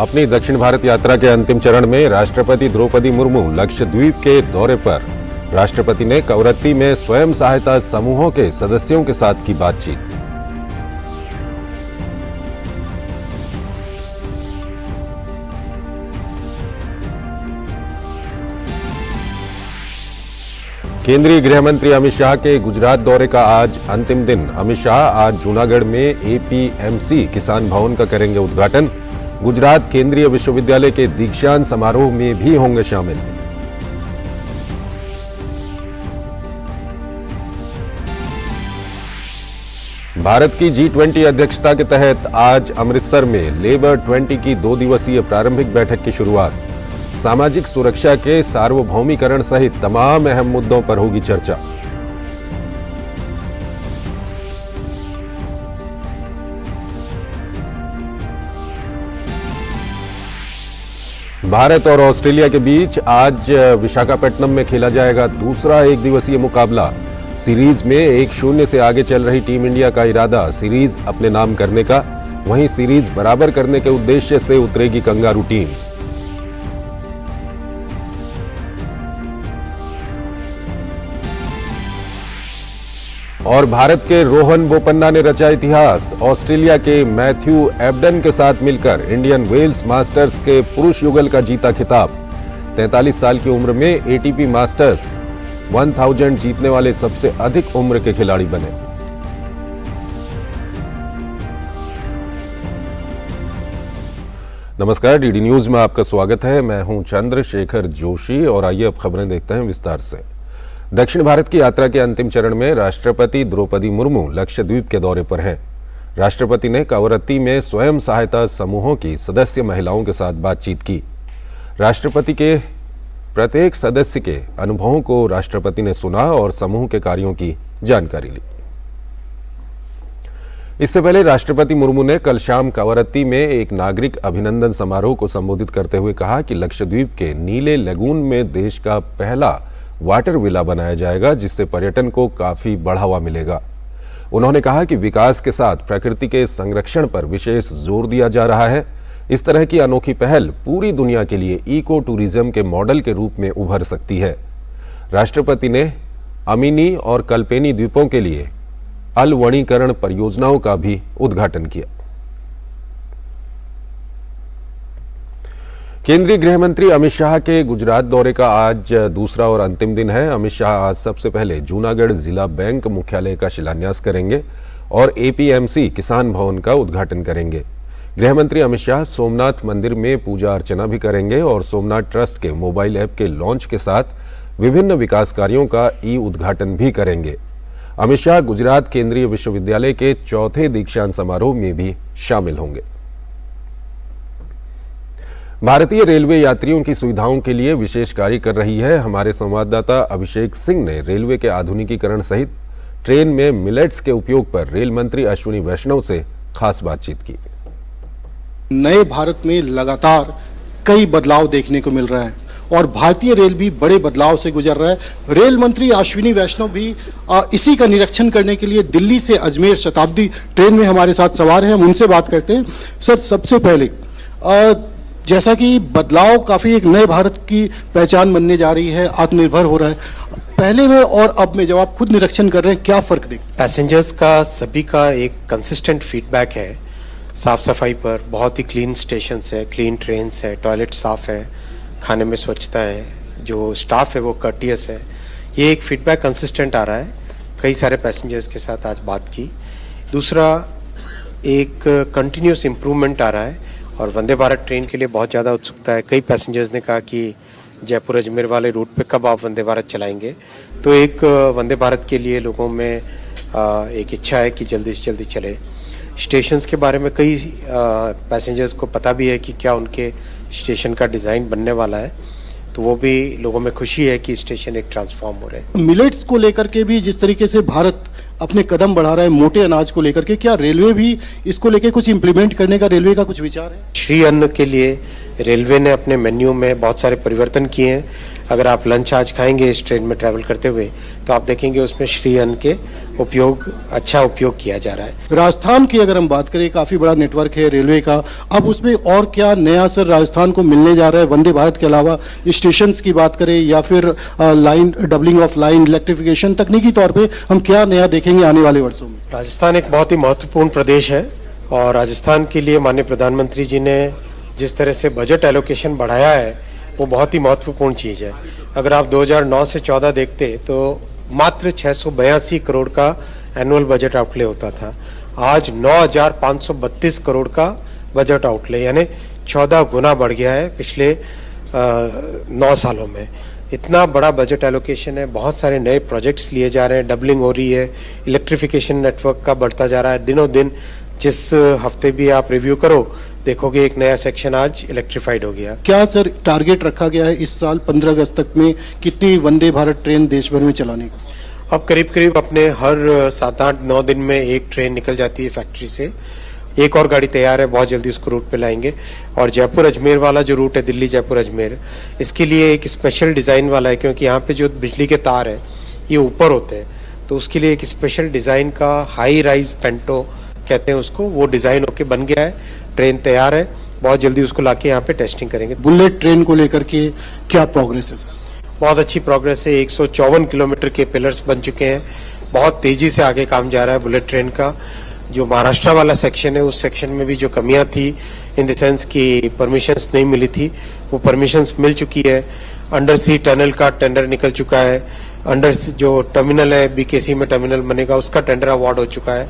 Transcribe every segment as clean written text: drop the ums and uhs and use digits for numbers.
अपनी दक्षिण भारत यात्रा के अंतिम चरण में राष्ट्रपति द्रौपदी मुर्मू लक्षद्वीप के दौरे पर। राष्ट्रपति ने कवरत्ती में स्वयं सहायता समूहों के सदस्यों के साथ की बातचीत। केंद्रीय गृह मंत्री अमित शाह के गुजरात दौरे का आज अंतिम दिन। अमित शाह आज जूनागढ़ में एपीएमसी किसान भवन का करेंगे उद्घाटन। गुजरात केंद्रीय विश्वविद्यालय के दीक्षांत समारोह में भी होंगे शामिल। भारत की G20 अध्यक्षता के तहत आज अमृतसर में लेबर 20 की 2 दिवसीय प्रारंभिक बैठक की शुरुआत। सामाजिक सुरक्षा के सार्वभौमिकरण सहित तमाम अहम मुद्दों पर होगी चर्चा। भारत और ऑस्ट्रेलिया के बीच आज विशाखापट्टनम में खेला जाएगा दूसरा एक दिवसीय मुकाबला। सीरीज में 1-0 से आगे चल रही टीम इंडिया का इरादा सीरीज अपने नाम करने का, वहीं सीरीज बराबर करने के उद्देश्य से उतरेगी कंगारू टीम। और भारत के रोहन बोपन्ना ने रचा इतिहास। ऑस्ट्रेलिया के मैथ्यू एबडन के साथ मिलकर इंडियन वेल्स मास्टर्स के पुरुष युगल का जीता खिताब। 43 साल की उम्र में एटीपी मास्टर्स 1000 जीतने वाले सबसे अधिक उम्र के खिलाड़ी बने। नमस्कार, डीडी न्यूज में आपका स्वागत है। मैं हूं चंद्रशेखर जोशी और आइए अब खबरें देखते हैं विस्तार से। दक्षिण भारत की यात्रा के अंतिम चरण में राष्ट्रपति द्रौपदी मुर्मू लक्षद्वीप के दौरे पर हैं। राष्ट्रपति ने कवरत्ती में स्वयं सहायता समूहों की सदस्य महिलाओं के साथ बातचीत की। राष्ट्रपति के प्रत्येक सदस्य के अनुभवों को राष्ट्रपति ने सुना और समूह के कार्यों की जानकारी ली। इससे पहले राष्ट्रपति मुर्मू ने कल शाम कवरत्ती में एक नागरिक अभिनंदन समारोह को संबोधित करते हुए कहा कि लक्षद्वीप के नीले लगून में देश का पहला वाटर विला बनाया जाएगा, जिससे पर्यटन को काफी बढ़ावा मिलेगा। उन्होंने कहा कि विकास के साथ प्रकृति के संरक्षण पर विशेष जोर दिया जा रहा है। इस तरह की अनोखी पहल पूरी दुनिया के लिए इको टूरिज्म के मॉडल के रूप में उभर सकती है। राष्ट्रपति ने अमिनी और कल्पेनी द्वीपों के लिए अलवणीकरण परियोजनाओं का भी उद्घाटन किया। केंद्रीय गृह मंत्री अमित शाह के गुजरात दौरे का आज दूसरा और अंतिम दिन है। अमित शाह आज सबसे पहले जूनागढ़ जिला बैंक मुख्यालय का शिलान्यास करेंगे और एपीएमसी किसान भवन का उद्घाटन करेंगे। गृह मंत्री अमित शाह सोमनाथ मंदिर में पूजा अर्चना भी करेंगे और सोमनाथ ट्रस्ट के मोबाइल ऐप के लॉन्च के साथ विभिन्न विकास कार्यों का उद्घाटन भी करेंगे। अमित शाह गुजरात केंद्रीय विश्वविद्यालय के चौथे दीक्षांत समारोह में भी शामिल होंगे। भारतीय रेलवे यात्रियों की सुविधाओं के लिए विशेष कार्य कर रही है। हमारे संवाददाता अभिषेक सिंह ने रेलवे के आधुनिकीकरण सहित ट्रेन में मिलेट्स के उपयोग पर रेल मंत्री अश्विनी वैष्णव से खास बातचीत की। नए भारत में लगातार कई बदलाव देखने को मिल रहा है और भारतीय रेल भी बड़े बदलाव से गुजर रहा है। रेल मंत्री अश्विनी वैष्णव भी इसी का निरीक्षण करने के लिए दिल्ली से अजमेर शताब्दी ट्रेन में हमारे साथ सवार हैं। हम उनसे बात करते हैं। सर, सबसे पहले जैसा कि बदलाव काफ़ी एक नए भारत की पहचान बनने जा रही है, आत्मनिर्भर हो रहा है, पहले में और अब में जब आप खुद निरीक्षण कर रहे हैं, क्या फ़र्क देख? पैसेंजर्स का सभी का एक कंसिस्टेंट फीडबैक है साफ़ सफाई पर। बहुत ही क्लीन स्टेशंस है, क्लीन ट्रेन्स है, टॉयलेट साफ़ है, खाने में स्वच्छता है, जो स्टाफ है वो कर्टियस है। ये एक फीडबैक कंसिस्टेंट आ रहा है। कई सारे पैसेंजर्स के साथ आज बात की। दूसरा, एक कंटिन्यूस इम्प्रूवमेंट आ रहा है और वंदे भारत ट्रेन के लिए बहुत ज़्यादा उत्सुकता है। कई पैसेंजर्स ने कहा कि जयपुर अजमेर वाले रूट पे कब आप वंदे भारत चलाएंगे। तो एक वंदे भारत के लिए लोगों में एक इच्छा है कि जल्दी से जल्दी चले। स्टेशंस के बारे में कई पैसेंजर्स को पता भी है कि क्या उनके स्टेशन का डिज़ाइन बनने वाला है, तो वो भी लोगों में खुशी है कि स्टेशन एक ट्रांसफॉर्म हो रहे हैं। मिलेट्स को लेकर के भी जिस तरीके से भारत अपने कदम बढ़ा रहा है मोटे अनाज को लेकर के, क्या रेलवे भी इसको लेकर कुछ इम्प्लीमेंट करने का रेलवे का कुछ विचार है? श्री अन्न के लिए रेलवे ने अपने मेन्यू में बहुत सारे परिवर्तन किए हैं। अगर आप लंच आज खाएंगे इस ट्रेन में ट्रैवल करते हुए तो आप देखेंगे उसमें श्री अन्न के अच्छा उपयोग किया जा रहा है। राजस्थान की अगर हम बात करें, काफी बड़ा नेटवर्क है रेलवे का, अब उसमें और क्या नया असर राजस्थान को मिलने जा रहा है वंदे भारत के अलावा? स्टेशन की बात करें या फिर line doubling of line, electrification, तकनीकी तौर पे हम क्या नया देखेंगे आने वाले वर्षों में? राजस्थान एक बहुत ही महत्वपूर्ण प्रदेश है और राजस्थान के लिए माननीय प्रधानमंत्री जी ने जिस तरह से बजट एलोकेशन बढ़ाया है वो बहुत ही महत्वपूर्ण चीज़ है। अगर आप 2009 से 14 देखते तो मात्र 682 करोड़ का एनुअल बजट आउटले होता था, आज 9,532 करोड़ का बजट आउटले, यानी 14 गुना बढ़ गया है पिछले 9 सालों में। इतना बड़ा बजट एलोकेशन है, बहुत सारे नए प्रोजेक्ट्स लिए जा रहे हैं, डबलिंग हो रही है, इलेक्ट्रिफिकेशन नेटवर्क का बढ़ता जा रहा है दिनों दिन। जिस हफ्ते भी आप रिव्यू करो देखोगे एक नया सेक्शन आज इलेक्ट्रीफाइड हो गया। क्या सर टारगेट रखा गया है इस साल 15 अगस्त तक में कितनी वंदे भारत ट्रेन देश भर में चलाने का? अब करीब करीब अपने हर 7-8-9 दिन में एक ट्रेन निकल जाती है फैक्ट्री से। एक और गाड़ी तैयार है, बहुत जल्दी उसको रूट पे लाएंगे। और जयपुर अजमेर वाला जो रूट है, दिल्ली जयपुर अजमेर, इसके लिए एक स्पेशल डिज़ाइन वाला है, क्योंकि यहाँ पे जो बिजली के तार है ये ऊपर होते हैं, तो उसके लिए एक स्पेशल डिज़ाइन का हाई राइज पेंटो कहते हैं उसको, वो डिज़ाइन होके बन गया है। ट्रेन तैयार है, बहुत जल्दी उसको लाके यहाँ पे टेस्टिंग करेंगे। बुलेट ट्रेन को लेकर के क्या प्रोग्रेस है सर? बहुत अच्छी प्रोग्रेस है, 154 किलोमीटर के पिलर्स बन चुके हैं, बहुत तेजी से आगे काम जा रहा है बुलेट ट्रेन का। जो महाराष्ट्र वाला सेक्शन है उस सेक्शन में भी जो कमियां थी इन द सेंस की परमिशंस नहीं मिली थी, वो परमिशंस मिल चुकी है। अंडर सी टनल का टेंडर निकल चुका है, अंडर जो टर्मिनल है बीकेसी में टर्मिनल बनेगा उसका टेंडर अवार्ड हो चुका है।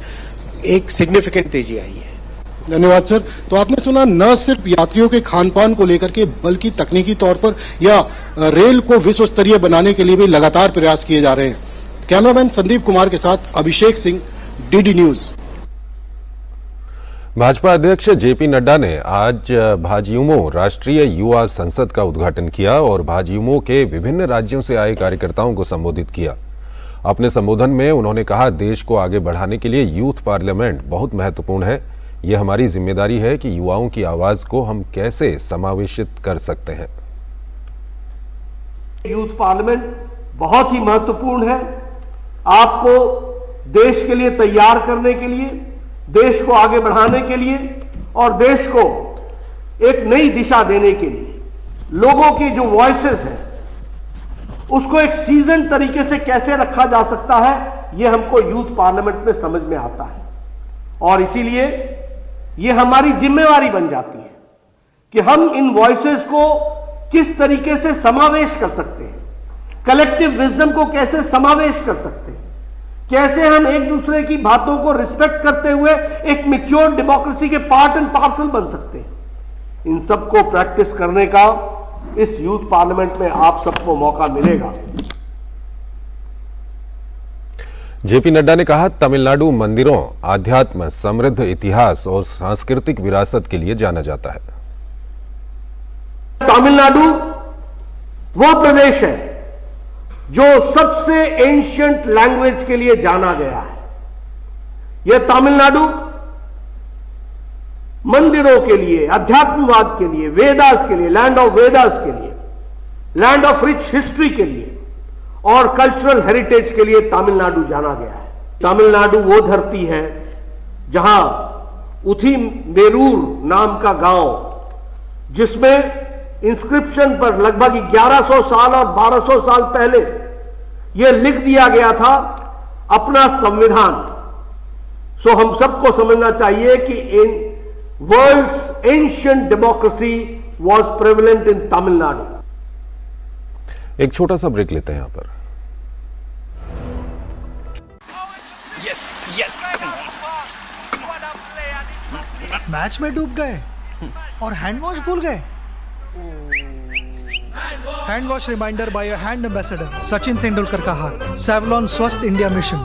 एक सिग्निफिकेंट तेजी आई है। धन्यवाद सर। तो आपने सुना, न सिर्फ यात्रियों के खान पान को लेकर के बल्कि तकनीकी तौर पर या रेल को विश्व स्तरीय बनाने के लिए भी लगातार प्रयास किए जा रहे हैं। कैमरामैन संदीप कुमार के साथ अभिषेक सिंह, डीडी न्यूज। भाजपा अध्यक्ष जेपी नड्डा ने आज भाजयुमो राष्ट्रीय युवा संसद का उद्घाटन किया और भाजयुमो के विभिन्न राज्यों से आए कार्यकर्ताओं को संबोधित किया। अपने संबोधन में उन्होंने कहा, देश को आगे बढ़ाने के लिए यूथ पार्लियामेंट बहुत महत्वपूर्ण है। यह हमारी जिम्मेदारी है कि युवाओं की आवाज को हम कैसे समावेशित कर सकते हैं। यूथ पार्लियामेंट बहुत ही महत्वपूर्ण है, आपको देश के लिए तैयार करने के लिए, देश को आगे बढ़ाने के लिए और देश को एक नई दिशा देने के लिए लोगों की जो वॉइसेस हैं उसको एक सीजन तरीके से कैसे रखा जा सकता है, यह हमको यूथ पार्लियामेंट में समझ में आता है। और इसीलिए यह हमारी जिम्मेवारी बन जाती है कि हम इन वॉइसेस को किस तरीके से समावेश कर सकते हैं, कलेक्टिव विजडम को कैसे समावेश कर सकते हैं, कैसे हम एक दूसरे की बातों को रिस्पेक्ट करते हुए एक मैच्योर डेमोक्रेसी के पार्ट एंड पार्सल बन सकते हैं। इन सबको प्रैक्टिस करने का इस यूथ पार्लियामेंट में आप सबको मौका मिलेगा। जेपी नड्डा ने कहा, तमिलनाडु मंदिरों, आध्यात्म, समृद्ध इतिहास और सांस्कृतिक विरासत के लिए जाना जाता है। तमिलनाडु वो प्रदेश है जो सबसे एंशिएंट लैंग्वेज के लिए जाना गया है। यह तमिलनाडु मंदिरों के लिए, अध्यात्मवाद के लिए, वेदास के लिए, लैंड ऑफ वेदास के लिए, लैंड ऑफ रिच हिस्ट्री के लिए और कल्चरल हेरिटेज के लिए तमिलनाडु जाना गया है। तमिलनाडु वो धरती है जहां उथिमेरूर नाम का गांव, जिसमें इंस्क्रिप्शन पर लगभग 1100 साल और 1200 साल पहले यह लिख दिया गया था अपना संविधान। सो हम सबको समझना चाहिए कि in world's ancient democracy was prevalent in Tamil Nadu. एक छोटा सा ब्रेक लेते हैं यहां पर। मैच में डूब गए और हैंड वॉश भूल गए। Hand wash reminder by a hand ambassador Sachin Tendulkar का हाथ, सेवलॉन स्वस्थ इंडिया मिशन।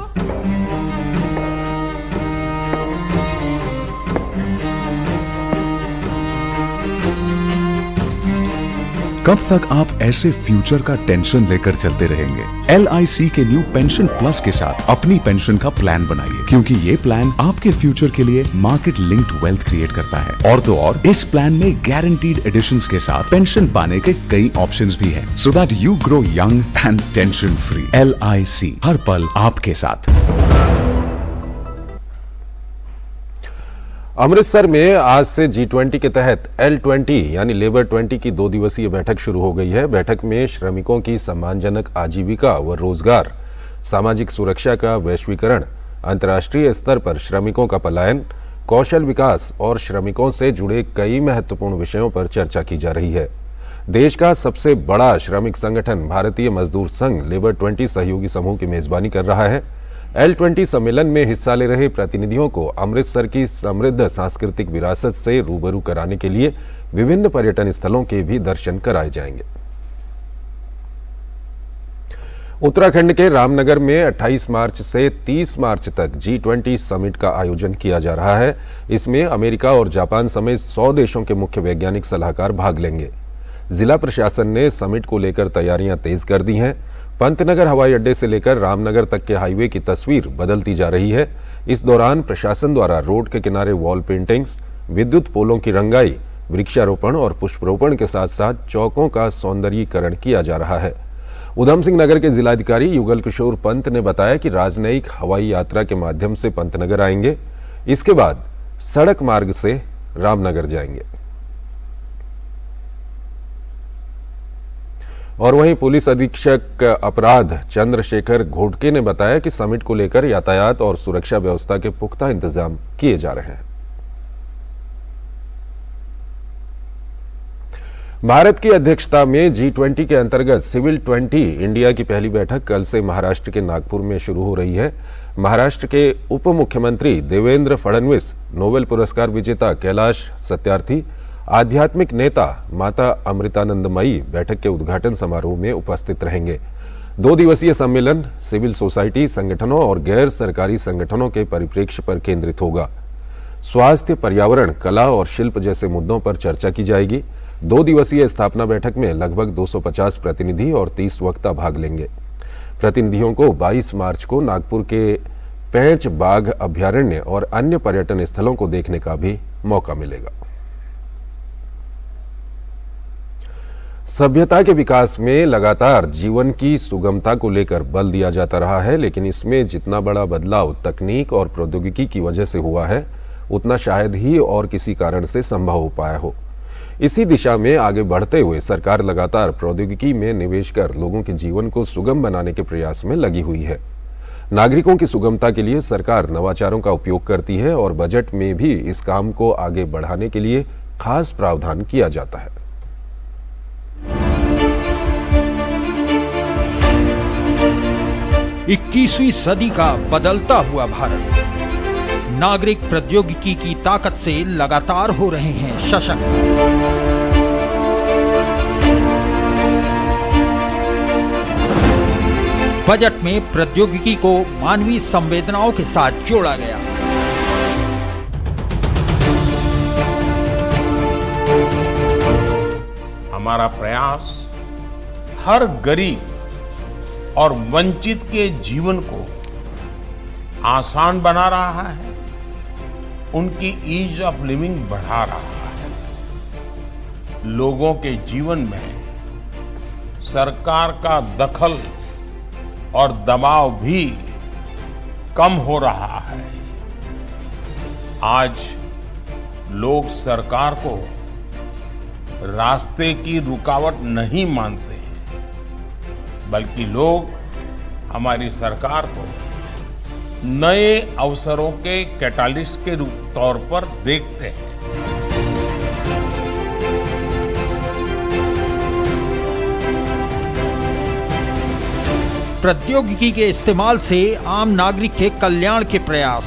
कब तक आप ऐसे फ्यूचर का टेंशन लेकर चलते रहेंगे? LIC के न्यू पेंशन प्लस के साथ अपनी पेंशन का प्लान बनाइए, क्योंकि ये प्लान आपके फ्यूचर के लिए मार्केट लिंक्ड वेल्थ क्रिएट करता है। और तो और इस प्लान में गारंटीड एडिशंस के साथ पेंशन पाने के कई ऑप्शंस भी हैं, so that you grow young and tension free. LIC, हर पल आपके साथ। अमृतसर में आज से G20 के तहत L20 यानी लेबर 20 की 2 दिवसीय बैठक शुरू हो गई है। बैठक में श्रमिकों की सम्मानजनक आजीविका व रोजगार, सामाजिक सुरक्षा का वैश्वीकरण, अंतर्राष्ट्रीय स्तर पर श्रमिकों का पलायन, कौशल विकास और श्रमिकों से जुड़े कई महत्वपूर्ण विषयों पर चर्चा की जा रही है। देश का सबसे बड़ा श्रमिक संगठन भारतीय मजदूर संघ लेबर 20 सहयोगी समूह की मेजबानी कर रहा है। L20 सम्मेलन में हिस्सा ले रहे प्रतिनिधियों को अमृतसर की समृद्ध सांस्कृतिक विरासत से रूबरू कराने के लिए विभिन्न पर्यटन स्थलों के भी दर्शन कराए जाएंगे। उत्तराखंड के रामनगर में 28 मार्च से 30 मार्च तक G20 समिट का आयोजन किया जा रहा है। इसमें अमेरिका और जापान समेत 100 देशों के मुख्य वैज्ञानिक सलाहकार भाग लेंगे। जिला प्रशासन ने समिट को लेकर तैयारियां तेज कर दी हैं। पंतनगर हवाई अड्डे से लेकर रामनगर तक के हाईवे की तस्वीर बदलती जा रही है। इस दौरान प्रशासन द्वारा रोड के किनारे वॉल पेंटिंग्स, विद्युत पोलों की रंगाई, वृक्षारोपण और पुष्परोपण के साथ साथ चौकों का सौंदर्यीकरण किया जा रहा है। उधम सिंह नगर के जिलाधिकारी युगल किशोर पंत ने बताया कि राजनयिक हवाई यात्रा के माध्यम से पंतनगर आएंगे, इसके बाद सड़क मार्ग से रामनगर जाएंगे। और वहीं पुलिस अधीक्षक अपराध चंद्रशेखर घोटके ने बताया कि समिट को लेकर यातायात और सुरक्षा व्यवस्था के पुख्ता इंतजाम किए जा रहे हैं। भारत की अध्यक्षता में G20 के अंतर्गत सिविल 20 इंडिया की पहली बैठक कल से महाराष्ट्र के नागपुर में शुरू हो रही है। महाराष्ट्र के उप मुख्यमंत्री देवेंद्र फडणवीस, नोबेल पुरस्कार विजेता कैलाश सत्यार्थी, आध्यात्मिक नेता माता अमृतानंदमयी बैठक के उद्घाटन समारोह में उपस्थित रहेंगे। 2 दिवसीय सम्मेलन सिविल सोसाइटी संगठनों और गैर सरकारी संगठनों के परिप्रेक्ष्य पर केंद्रित होगा। स्वास्थ्य, पर्यावरण, कला और शिल्प जैसे मुद्दों पर चर्चा की जाएगी। 2 दिवसीय स्थापना बैठक में लगभग 250 प्रतिनिधि और 30 वक्ता भाग लेंगे। प्रतिनिधियों को 22 मार्च को नागपुर के पेंच बाघ अभ्यारण्य और अन्य पर्यटन स्थलों को देखने का भी मौका मिलेगा। सभ्यता के विकास में लगातार जीवन की सुगमता को लेकर बल दिया जाता रहा है, लेकिन इसमें जितना बड़ा बदलाव तकनीक और प्रौद्योगिकी की वजह से हुआ है, उतना शायद ही और किसी कारण से संभव हो पाया हो। इसी दिशा में आगे बढ़ते हुए सरकार लगातार प्रौद्योगिकी में निवेश कर लोगों के जीवन को सुगम बनाने के प्रयास में लगी हुई है। नागरिकों की सुगमता के लिए सरकार नवाचारों का उपयोग करती है और बजट में भी इस काम को आगे बढ़ाने के लिए खास प्रावधान किया जाता है। 21वीं सदी का बदलता हुआ भारत नागरिक प्रौद्योगिकी की ताकत से लगातार हो रहे हैं सशक्त। बजट में प्रौद्योगिकी को मानवीय संवेदनाओं के साथ जोड़ा गया। हमारा प्रयास हर गरीब और वंचित के जीवन को आसान बना रहा है, उनकी ईज ऑफ लिविंग बढ़ा रहा है। लोगों के जीवन में सरकार का दखल और दबाव भी कम हो रहा है। आज लोग सरकार को रास्ते की रुकावट नहीं मानते हैं, बल्कि लोग हमारी सरकार को नए अवसरों के कैटालिस्ट के तौर पर देखते हैं। प्रौद्योगिकी के इस्तेमाल से आम नागरिक के कल्याण के प्रयास।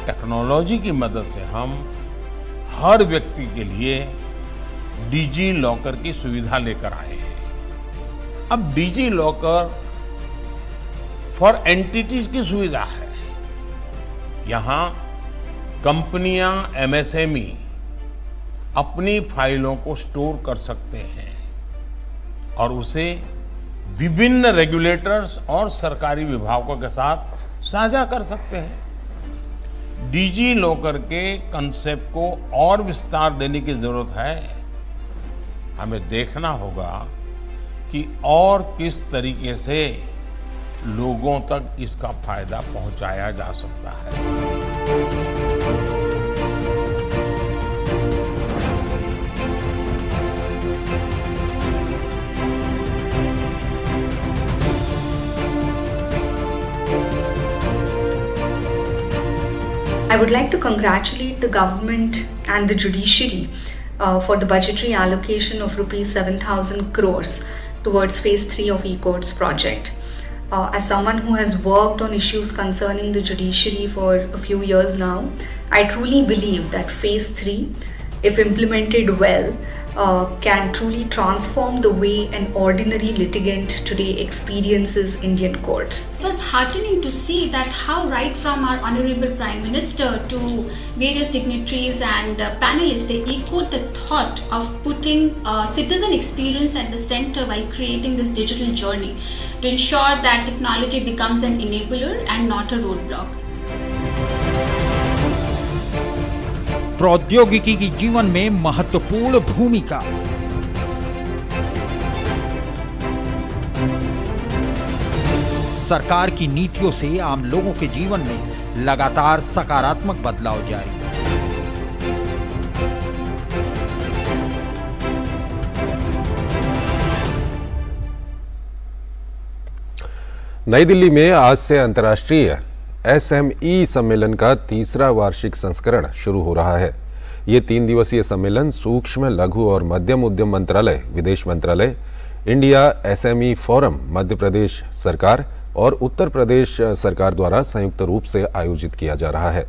टेक्नोलॉजी की मदद से हम हर व्यक्ति के लिए डिजी लॉकर की सुविधा लेकर आए हैं। अब डिजी लॉकर फॉर एंटिटीज की सुविधा है। यहाँ कंपनियां, एमएसएमई अपनी फाइलों को स्टोर कर सकते हैं और उसे विभिन्न रेगुलेटर्स और सरकारी विभागों के साथ साझा कर सकते हैं। डिजी लॉकर के कंसेप्ट को और विस्तार देने की जरूरत है। हमें देखना होगा कि और किस तरीके से लोगों तक इसका फायदा पहुंचाया जा सकता है। I would like to congratulate the government and the judiciary for the budgetary allocation of rupees 7,000 crores towards phase 3 of e-courts project. As someone who has worked on issues concerning the judiciary for a few years now, I truly believe that phase 3, if implemented well, can truly transform the way an ordinary litigant today experiences Indian courts. It was heartening to see that how right from our Honorable Prime Minister to various dignitaries and panelists, they echoed the thought of putting citizen experience at the center while creating this digital journey to ensure that technology becomes an enabler and not a roadblock. प्रौद्योगिकी की जीवन में महत्वपूर्ण भूमिका। सरकार की नीतियों से आम लोगों के जीवन में लगातार सकारात्मक बदलाव जारी। नई दिल्ली में आज से अंतर्राष्ट्रीय एसएमई सम्मेलन का तीसरा वार्षिक संस्करण शुरू हो रहा है। ये 3 दिवसीय सम्मेलन सूक्ष्म, लघु और मध्यम उद्यम मंत्रालय, विदेश मंत्रालय, India SME forum, Madhya Pradesh सरकार और उत्तर प्रदेश सरकार द्वारा संयुक्त रूप से आयोजित किया जा रहा है।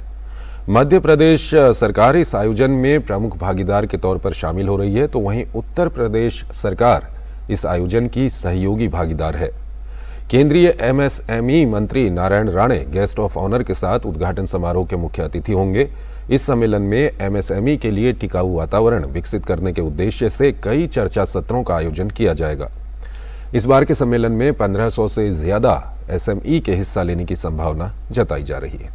मध्य प्रदेश सरकार इस आयोजन में प्रमुख भागीदार के तौर पर शामिल हो रही है, तो वहीं उत्तर प्रदेश सरकार इस आयोजन की सहयोगी भागीदार है। केंद्रीय एमएसएमई मंत्री Narayan Rane guest of honour के साथ उद्घाटन समारोह के मुख्य अतिथि होंगे। इस सम्मेलन में एमएसएमई के लिए टिकाऊ वातावरण विकसित करने के उद्देश्य से कई चर्चा सत्रों का आयोजन किया जाएगा। इस बार के सम्मेलन में 1500 से ज्यादा एसएमई के हिस्सा लेने की संभावना जताई जा रही है।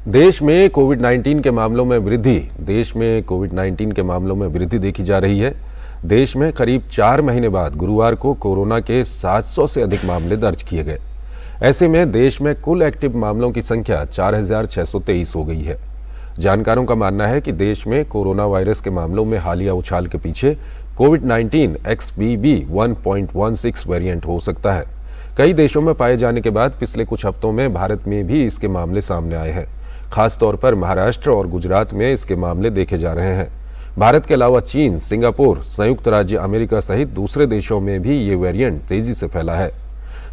देश में कोविड-19 के मामलों में वृद्धि देखी जा रही है। देश में करीब 4 महीने बाद गुरुवार को कोरोना के 700 से अधिक मामले दर्ज किए गए। ऐसे में देश में कुल एक्टिव मामलों की संख्या 4623 हो गई है। जानकारों का मानना है कि देश में कोरोना वायरस के मामलों में हालिया उछाल के पीछे कोविड-19 XBB 1.16 वेरिएंट हो सकता है। कई देशों में पाए जाने के बाद पिछले कुछ हफ्तों में भारत में भी इसके मामले सामने आए हैं। खासतौर पर महाराष्ट्र और गुजरात में इसके मामले देखे जा रहे हैं। भारत के अलावा चीन, सिंगापुर, संयुक्त राज्य अमेरिका सहित दूसरे देशों में भी ये वेरिएंट तेजी से फैला है।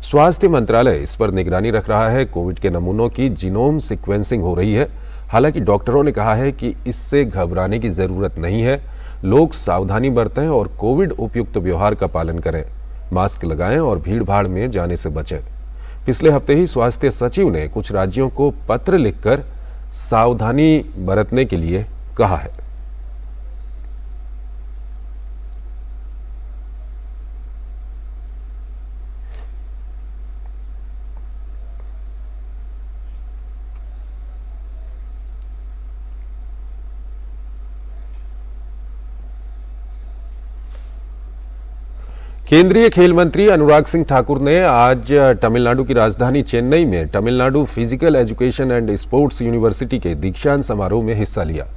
स्वास्थ्य मंत्रालय इस पर निगरानी रख रहा है। कोविड के नमूनों की जीनोम सीक्वेंसिंग हो रही है। हालांकि डॉक्टरों ने कहा है कि इससे घबराने की जरूरत नहीं है। लोग सावधानी बरतें और कोविड उपयुक्त व्यवहार का पालन करें, मास्क लगाएं और भीड़-भाड़ में जाने से बचें। पिछले हफ्ते ही स्वास्थ्य सचिव ने कुछ राज्यों को पत्र लिखकर सावधानी बरतने के लिए कहा है। केंद्रीय खेल मंत्री अनुराग सिंह ठाकुर ने आज तमिलनाडु की राजधानी चेन्नई में Tamil Nadu physical education and sports university के दीक्षांत समारोह में हिस्सा लिया।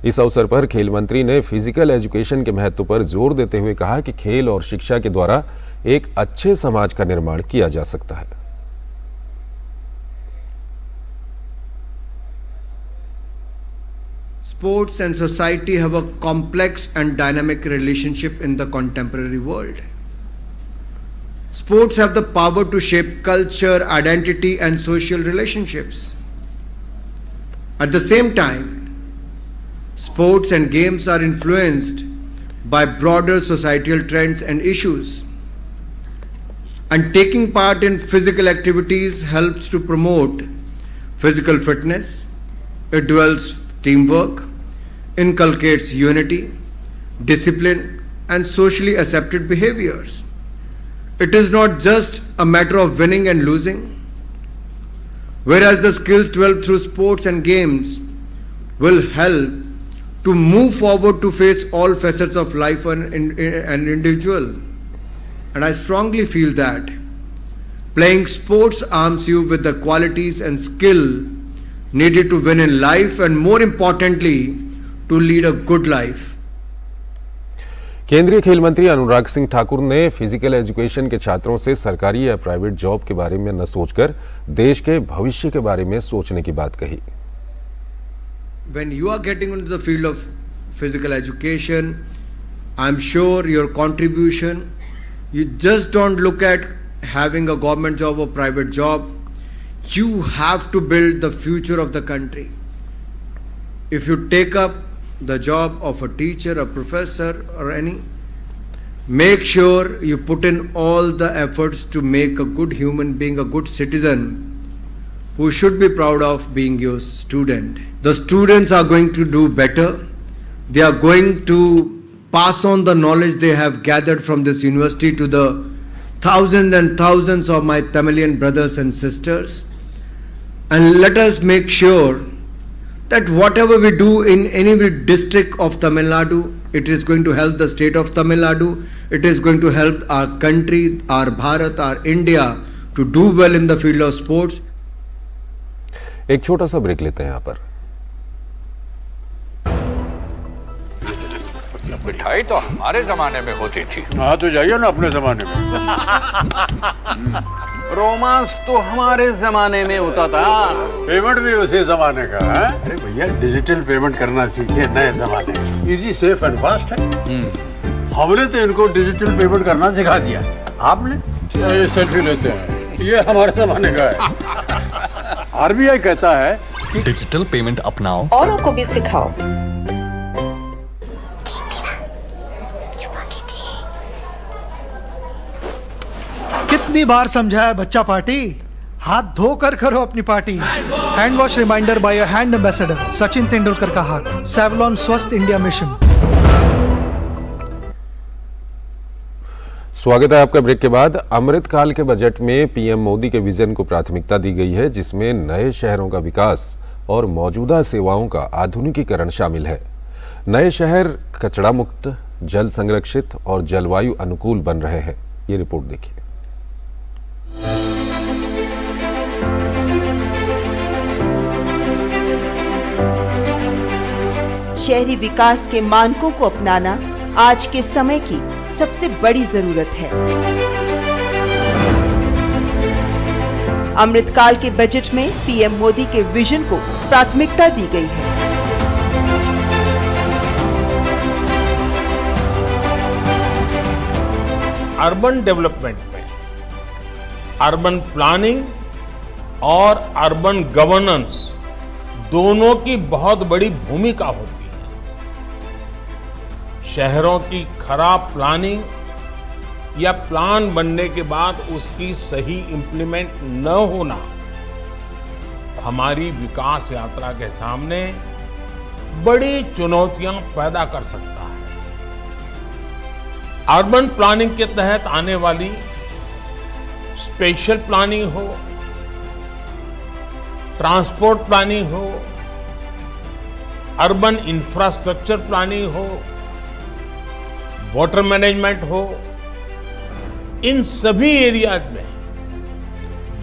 इस अवसर पर खेल मंत्री ने फिजिकल एजुकेशन के महत्व पर जोर देते हुए कहा कि खेल और शिक्षा के द्वारा एक अच्छे समाज का निर्माण किया जा सकता है। Sports and society have a complex and dynamic relationship in the contemporary world. Sports have the power to shape culture, identity, and social relationships. At the same time, sports and games are influenced by broader societal trends and issues. And taking part in physical activities helps to promote physical fitness, it develops teamwork, inculcates unity, discipline, and socially accepted behaviors. It is not just a matter of winning and losing, whereas the skills developed through sports and games will help to move forward to face all facets of life and an individual. And I strongly feel that playing sports arms you with the qualities and skill needed to win in life, and more importantly, to lead a good life. केंद्रीय खेल मंत्री अनुराग सिंह ठाकुर ने physical education के छात्रों से सरकारी या private job के बारे में न सोचकर देश के भविष्य के बारे में सोचने की बात कही। When you are getting into the field of physical education, I'm sure your contribution, you just don't look at having a government job or private job. You have to build the future of the country. If you take up the job of a teacher, a professor, or any, make sure you put in all the efforts to make a good human being, a good citizen who should be proud of being your student. The students are going to do better. They are going to pass on the knowledge they have gathered from this university to the thousands and thousands of my Tamilian brothers and sisters. And let us make sure that whatever we do in any district of Tamil Nadu, it is going to help the state of Tamil Nadu, it is going to help our country, our Bharat, our India to do well in the field of sports. एक छोटा सा break लेते हैं यहाँ पर। मिठाई तो हमारे जमाने में होती थी। हाँ तो जाइए ना अपने जमाने में। रोमांस तो हमारे जमाने में होता था। पेमेंट भी उसी जमाने का है। अरे भैया डिजिटल पेमेंट करना सीखिए नए जमाने में। इजी, सेफ एंड फास्ट है। हमने तो इनको डिजिटल पेमेंट करना सिखा दिया। आपने? ये सेल्फी लेते हैं। ये हमारे जमाने का है। आरबीआई कहता है कि डिजिटल पेमेंट अपनाओ, औरों को भी सिखाओ। कितनी बार समझाया बच्चा पार्टी, हाथ धोकर करो अपनी पार्टी। Hand wash reminder by a hand ambassador, Sachin Tendulkar का हाथ। सेवलॉन स्वस्थ इंडिया मिशन। स्वागत है आपका ब्रेक के बाद। अमृतकाल के बजट में पीएम मोदी के विजन को प्राथमिकता दी गई है, जिसमें नए शहरों का विकास और मौजूदा सेवाओं का आधुनिकीकरण शामिल है। नए शहर कचरा मुक्त, जल संरक्षित और जलवायु अनुकूल बन रहे हैं। ये रिपोर्ट देखिए। शहरी विकास के मानकों को अपनाना आज के समय की सबसे बड़ी जरूरत है। अमृतकाल के बजट में पीएम मोदी के विजन को प्राथमिकता दी गई है। अर्बन डेवलपमेंट में अर्बन प्लानिंग और अर्बन गवर्नेंस दोनों की बहुत बड़ी भूमिका होती है। शहरों की खराब प्लानिंग या प्लान बनने के बाद उसकी सही इंप्लीमेंट न होना हमारी विकास यात्रा के सामने बड़ी चुनौतियां पैदा कर सकता है। अर्बन प्लानिंग के तहत आने वाली स्पेशल प्लानिंग हो, ट्रांसपोर्ट प्लानिंग हो, अर्बन इंफ्रास्ट्रक्चर प्लानिंग हो, वाटर मैनेजमेंट हो, इन सभी एरियाज में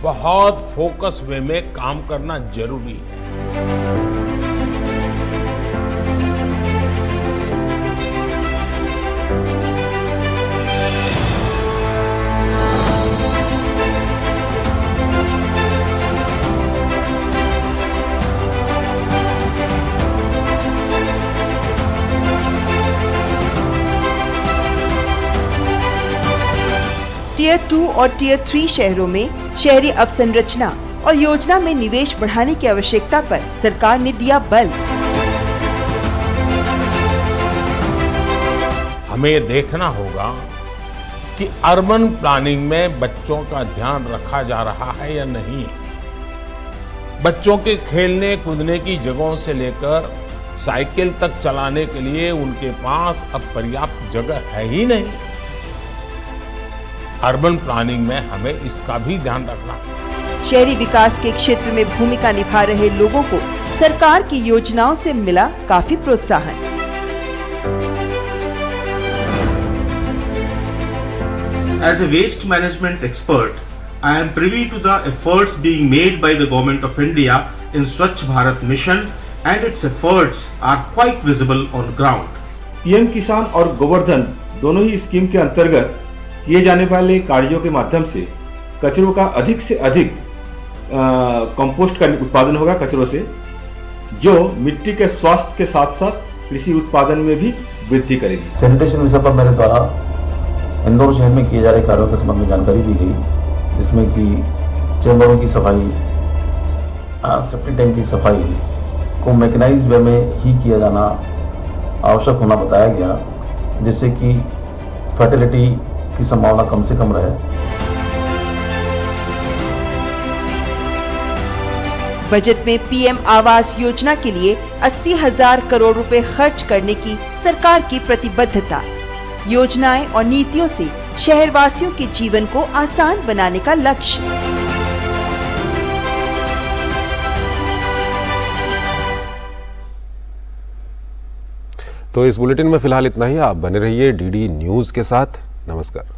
बहुत फोकस वे में काम करना जरूरी है। टियर 2 और टियर 3 शहरों में शहरी अवसंरचना और योजना में निवेश बढ़ाने की आवश्यकता पर सरकार ने दिया बल। हमें देखना होगा कि अर्बन प्लानिंग में बच्चों का ध्यान रखा जा रहा है या नहीं। बच्चों के खेलने कूदने की जगहों से लेकर साइकिल तक चलाने के लिए उनके पास अब पर्याप्त जगह है ही नहीं। अर्बन प्लानिंग में हमें इसका भी ध्यान रखना है। शहरी विकास के क्षेत्र में भूमिका निभा रहे लोगों को सरकार की योजनाओं से मिला काफी प्रोत्साहन। As a waste management expert, I am privy to the efforts being made by the Government of India in Swachh Bharat Mission, and its efforts are quite visible on ground. PM किसान और गोवर्धन दोनों ही scheme के अंतर्गत किए जाने वाले कार्यों के माध्यम से कचरों का अधिक से अधिक कंपोस्ट का उत्पादन होगा कचरों से, जो मिट्टी के स्वास्थ्य के साथ साथ कृषि उत्पादन में भी वृद्धि करेगी। सैनिटेशन विषय पर मेरे द्वारा इंदौर शहर में किए जा रहे कार्यों के संबंध में जानकारी दी गई, जिसमें कि चैम्बरों की सफाई, सेप्टिक टैंक की सफाई को मैकेनाइज्ड वे में ही किया जाना आवश्यक होना बताया गया, जिससे कि फर्टिलिटी की संभावना कम से कम रहे। बजट में पीएम आवास योजना के लिए 80,000 करोड़ रुपए खर्च करने की सरकार की प्रतिबद्धता। योजनाएं और नीतियों से शहरवासियों के जीवन को आसान बनाने का लक्ष्य। तो इस बुलेटिन में फिलहाल इतना ही। आप बने रहिए डीडी न्यूज के साथ। नमस्कार।